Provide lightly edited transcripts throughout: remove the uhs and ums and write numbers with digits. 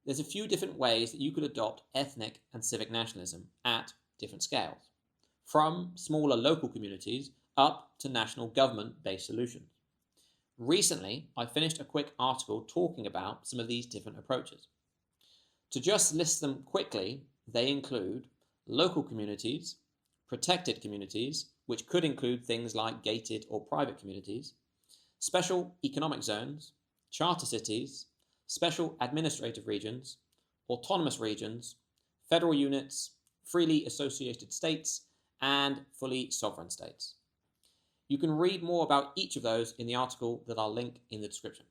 there's a few different ways that you could adopt ethnic and civic nationalism at different scales, from smaller local communities up to national government-based solutions. Recently, I finished a quick article talking about some of these different approaches. To just list them quickly, they include local communities, protected communities, which could include things like gated or private communities, special economic zones, charter cities, special administrative regions, autonomous regions, federal units, freely associated states, and fully sovereign states. You can read more about each of those in the article that I'll link in the description.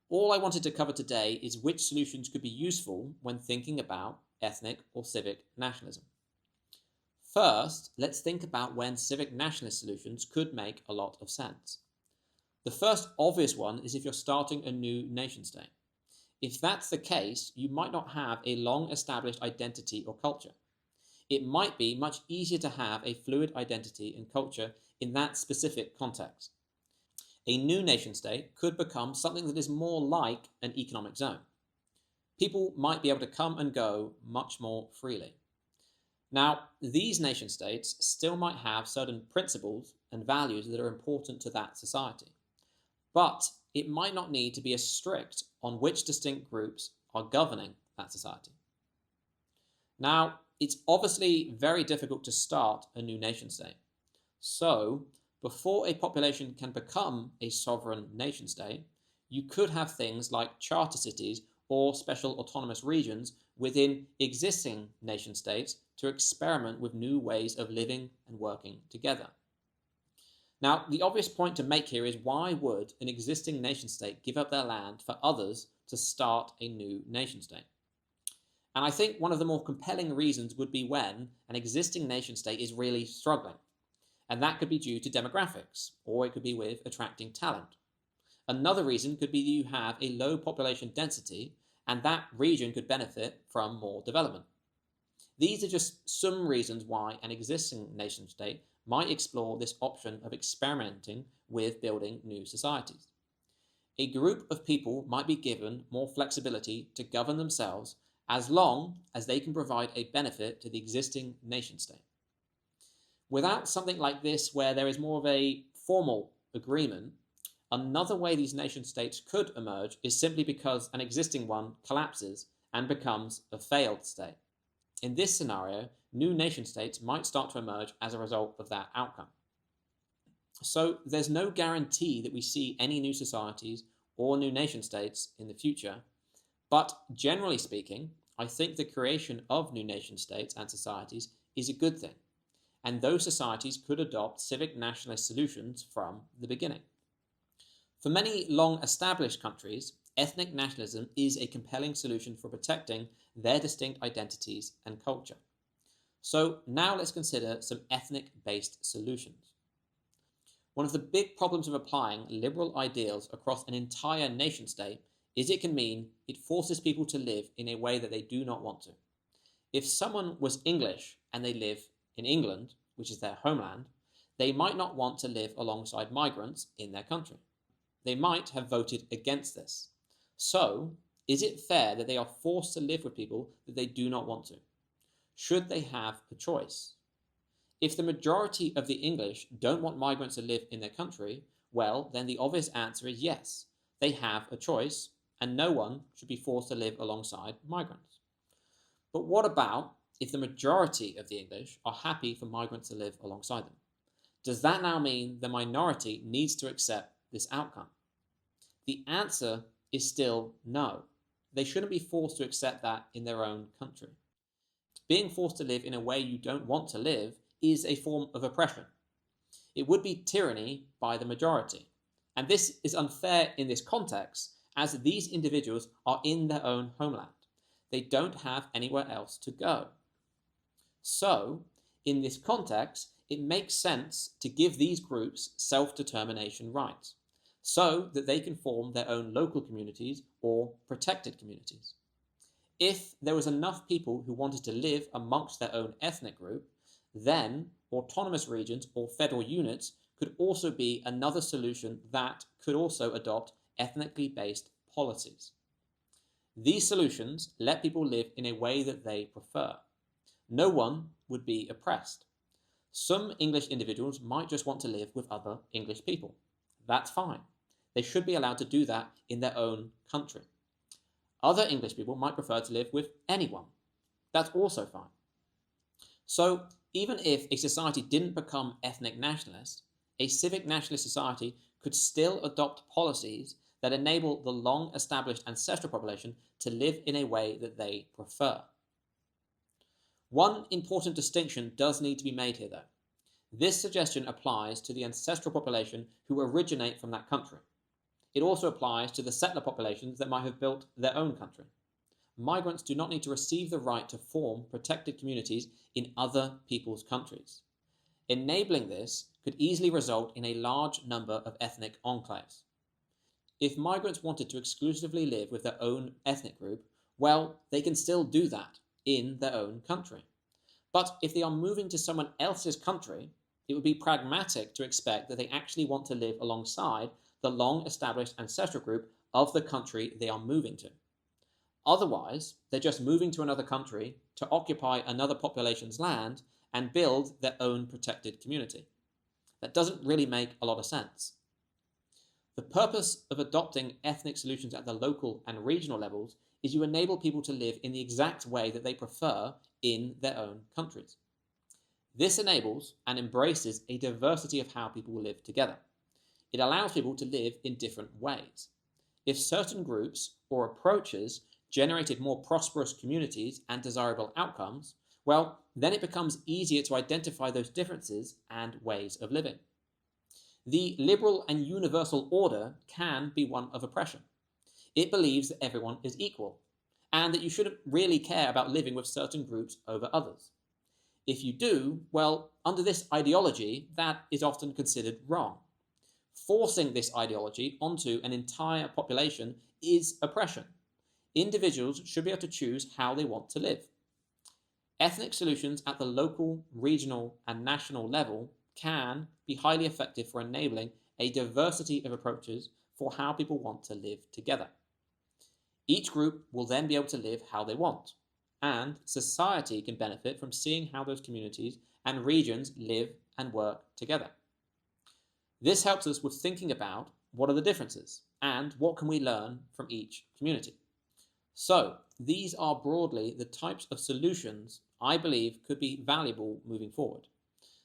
All I wanted to cover today is which solutions could be useful when thinking about ethnic or civic nationalism. First, let's think about when civic nationalist solutions could make a lot of sense. The first obvious one is if you're starting a new nation state. If that's the case, you might not have a long-established identity or culture. It might be much easier to have a fluid identity and culture in that specific context. A new nation state could become something that is more like an economic zone. People might be able to come and go much more freely. Now, these nation states still might have certain principles and values that are important to that society, but it might not need to be as strict on which distinct groups are governing that society. Now, it's obviously very difficult to start a new nation state. So, before a population can become a sovereign nation state, you could have things like charter cities or special autonomous regions within existing nation states to experiment with new ways of living and working together. Now, the obvious point to make here is, why would an existing nation state give up their land for others to start a new nation state? And I think one of the more compelling reasons would be when an existing nation state is really struggling. And that could be due to demographics, or it could be with attracting talent. Another reason could be that you have a low population density, and that region could benefit from more development. These are just some reasons why an existing nation state might explore this option of experimenting with building new societies. A group of people might be given more flexibility to govern themselves as long as they can provide a benefit to the existing nation state. Without something like this, where there is more of a formal agreement, another way these nation states could emerge is simply because an existing one collapses and becomes a failed state. In this scenario, new nation states might start to emerge as a result of that outcome. So there's no guarantee that we see any new societies or new nation states in the future, but generally speaking, I think the creation of new nation states and societies is a good thing, and those societies could adopt civic nationalist solutions from the beginning. For many long-established countries, ethnic nationalism is a compelling solution for protecting their distinct identities and culture. So now let's consider some ethnic-based solutions. One of the big problems of applying liberal ideals across an entire nation state is it can mean it forces people to live in a way that they do not want to. If someone was English and they live in England, which is their homeland, they might not want to live alongside migrants in their country. They might have voted against this. So, is it fair that they are forced to live with people that they do not want to? Should they have a choice? If the majority of the English don't want migrants to live in their country, well, then the obvious answer is yes, they have a choice, and no one should be forced to live alongside migrants. But what about if the majority of the English are happy for migrants to live alongside them? Does that now mean the minority needs to accept this outcome? The answer is still no. They shouldn't be forced to accept that in their own country. Being forced to live in a way you don't want to live is a form of oppression. It would be tyranny by the majority. And this is unfair in this context, as these individuals are in their own homeland. They don't have anywhere else to go. So, in this context, it makes sense to give these groups self-determination rights, so that they can form their own local communities or protected communities. If there was enough people who wanted to live amongst their own ethnic group, then autonomous regions or federal units could also be another solution that could also adopt ethnically based policies. These solutions let people live in a way that they prefer. No one would be oppressed. Some English individuals might just want to live with other English people. That's fine. They should be allowed to do that in their own country. Other English people might prefer to live with anyone. That's also fine. So, even if a society didn't become ethnic nationalist, a civic nationalist society could still adopt policies that enable the long-established ancestral population to live in a way that they prefer. One important distinction does need to be made here, though. This suggestion applies to the ancestral population who originate from that country. It also applies to the settler populations that might have built their own country. Migrants do not need to receive the right to form protected communities in other people's countries. Enabling this could easily result in a large number of ethnic enclaves. If migrants wanted to exclusively live with their own ethnic group, well, they can still do that in their own country. But if they are moving to someone else's country, it would be pragmatic to expect that they actually want to live alongside the long-established ancestral group of the country they are moving to. Otherwise, they're just moving to another country to occupy another population's land and build their own protected community. That doesn't really make a lot of sense. The purpose of adopting ethnic solutions at the local and regional levels is to enable people to live in the exact way that they prefer in their own countries. This enables and embraces a diversity of how people live together. It allows people to live in different ways. If certain groups or approaches generated more prosperous communities and desirable outcomes, well, then it becomes easier to identify those differences and ways of living. The liberal and universal order can be one of oppression. It believes that everyone is equal, and that you shouldn't really care about living with certain groups over others. If you do, well, under this ideology, that is often considered wrong. Forcing this ideology onto an entire population is oppression. Individuals should be able to choose how they want to live. Ethnic solutions at the local, regional, and national level can be highly effective for enabling a diversity of approaches for how people want to live together. Each group will then be able to live how they want, and society can benefit from seeing how those communities and regions live and work together. This helps us with thinking about what are the differences and what can we learn from each community. So, these are broadly the types of solutions I believe could be valuable moving forward.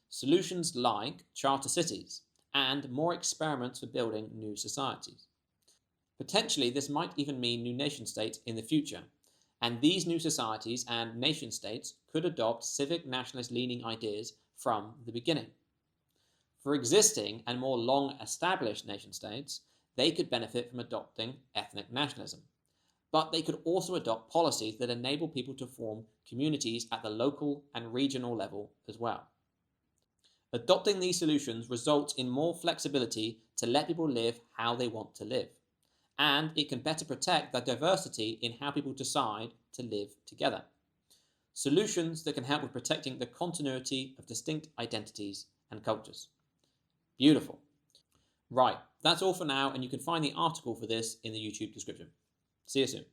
Solutions like charter cities and more experiments for building new societies. Potentially, this might even mean new nation states in the future, and these new societies and nation states could adopt civic nationalist leaning ideas from the beginning. For existing and more long-established nation states, they could benefit from adopting ethnic nationalism. But they could also adopt policies that enable people to form communities at the local and regional level as well. Adopting these solutions results in more flexibility to let people live how they want to live, and it can better protect the diversity in how people decide to live together. Solutions that can help with protecting the continuity of distinct identities and cultures. Beautiful. Right, that's all for now, and you can find the article for this in the YouTube description. See you soon.